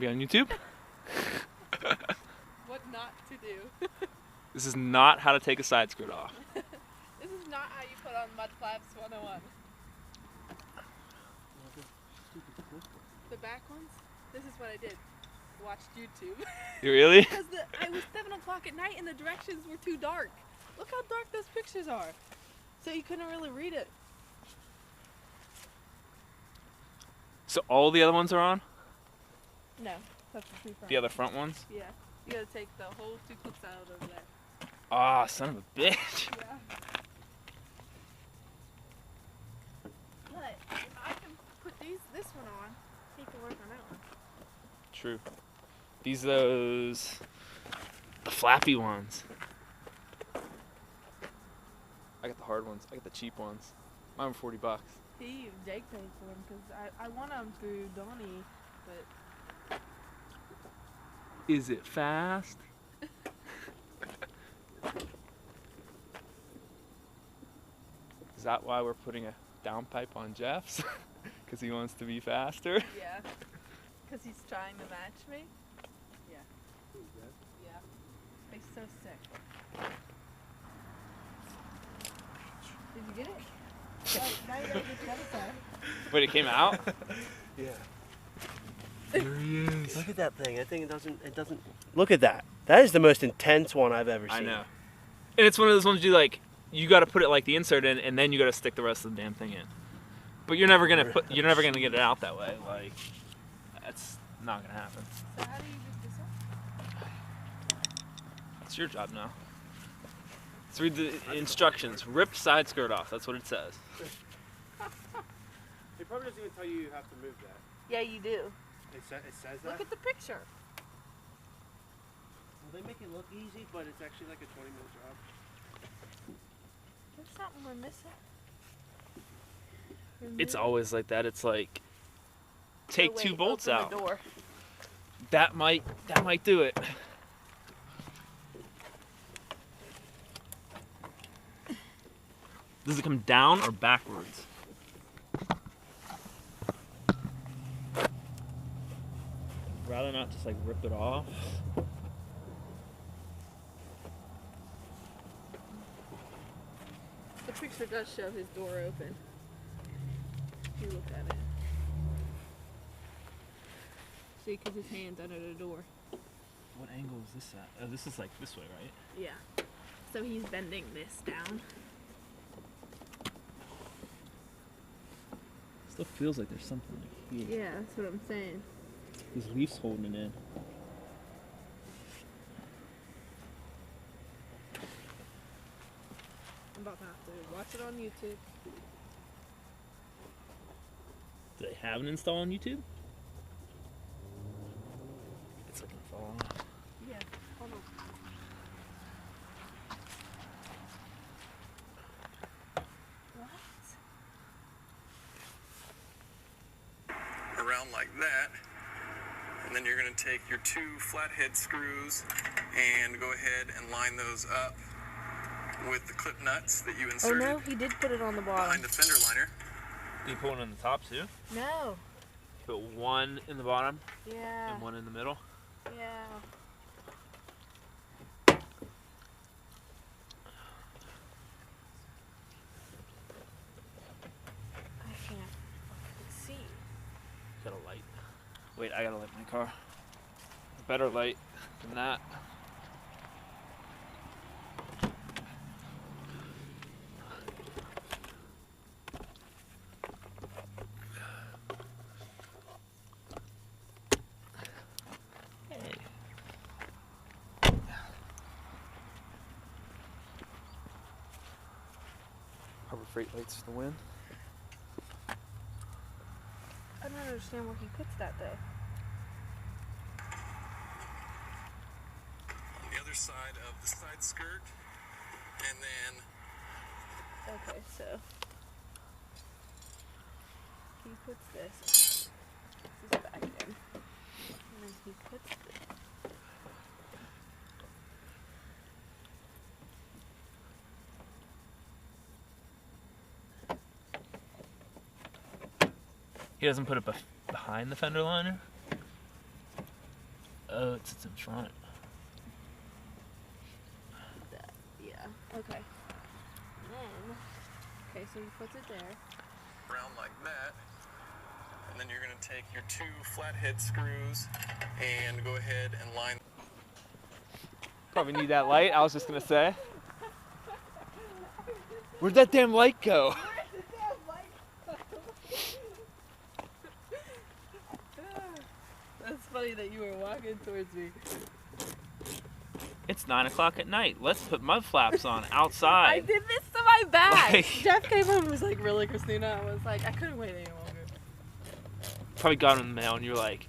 be on YouTube. What not to do. This is not how to take a side skirt off. This is not how you put on Mudflaps 101. The back ones? This is what I did. Watched YouTube. You really? Because it was 7 o'clock at night and the directions were too dark. Look how dark those pictures are. So you couldn't really read it. So all the other ones are on? No, that's the two front. The other front ones? Yeah. You gotta take the whole 2 clips out over there. Ah, son of a bitch. Yeah. But if I can put this one on, he can work on that one. True. These those the flappy ones. I got the hard ones. I got the cheap ones. Mine were $40. Jake paid for them because I want them through Donnie, but Is it fast? Is that why we're putting a downpipe on Jeff's? Because he wants to be faster? yeah, because he's trying to match me. Yeah. Yeah. He's so sick. Did you get it? Oh, now you gotta get the other side. Wait, it came out? Yeah. There he is. Look at that thing. I think it doesn't. Look at that. That is the most intense one I've ever seen. I know. And it's one of those ones you like, you got to put it like the insert in, and then you got to stick the rest of the damn thing in. But you're never gonna get it out that way. Like, that's not gonna happen. So how do you get this up? It's your job now. Let's read the instructions. Rip side skirt off. That's what it says. It probably doesn't even tell you have to move that. Yeah, you do. It says that? Look at the picture. Well, they make it look easy, but it's actually like a 20-minute job. There's something we're missing. It's always like that. It's like, take 2 bolts open out. the door. That might do it. Does it come down or backwards? Rather not just like rip it off. The picture does show his door open. If you look at it. See, because his hand's under the door. What angle is this at? Oh, this is like this way, right? Yeah. So he's bending this down. Still feels like there's something like here. Yeah, that's what I'm saying. These leaves holding it in. I'm about to have to watch it on YouTube. Do they have an install on YouTube? It's looking to fall off. Yeah, hold on. What? Around like that, and then you're going to take your 2 flathead screws and go ahead and line those up with the clip nuts that you Oh inserted no, he did put it on the bottom. behind the fender liner. Do you put one on the top too? No. Put one in the bottom Yeah. and one in the middle. Yeah. I can't fucking see. Got a light. Wait, I gotta light my car. A better light than that. Hey. Harbor Freight lights to the wind. I don't understand where he puts that though. On the other side of the side skirt, and then Okay, so he puts this back in, and then he puts this. He doesn't put it behind the fender liner? Oh, it sits in front. Yeah. Okay. Okay, so he puts it there. Around like that. And then you're going to take your 2 flathead screws and go ahead and line. Probably need that light, I was just gonna say. Where'd that damn light go? That's funny that you were walking towards me. It's 9 o'clock at night. Let's put mud flaps on I outside. did this to my back. Like- Jeff came home and was like, really, Christina? I was like, I couldn't wait any longer. Probably got him in the mail and you're like,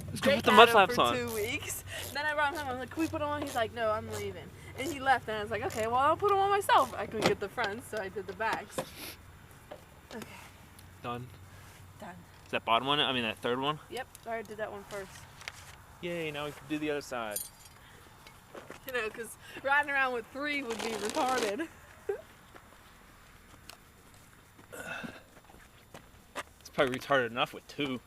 let's go Jake put the had mud him flaps for on. 2 weeks. Then I brought him home. I was like, can we put them on? He's like, no, I'm leaving. And he left, and I was like, okay, well, I'll put them on myself. I couldn't get the fronts, so I did the backs. Okay, Done. done. Is that bottom one? I mean that third one? Yep, I already did that one first. Yay, now we can do the other side. You know, because riding around with 3 would be retarded. It's probably retarded enough with 2.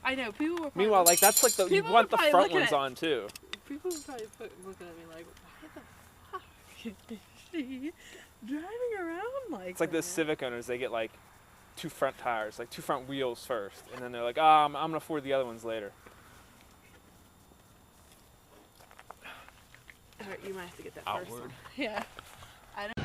I know, people were probably, Meanwhile, like that's like the you People want were the probably front looking ones at- on too. people were probably looking at me like, why the fuck is she driving around like It's like the that? Civic owners, they get like 2 front tires, like 2 front wheels first, and then they're like, ah, I'm gonna afford the other ones later. Alright, you might have to get that first Outward. one. Yeah. I don't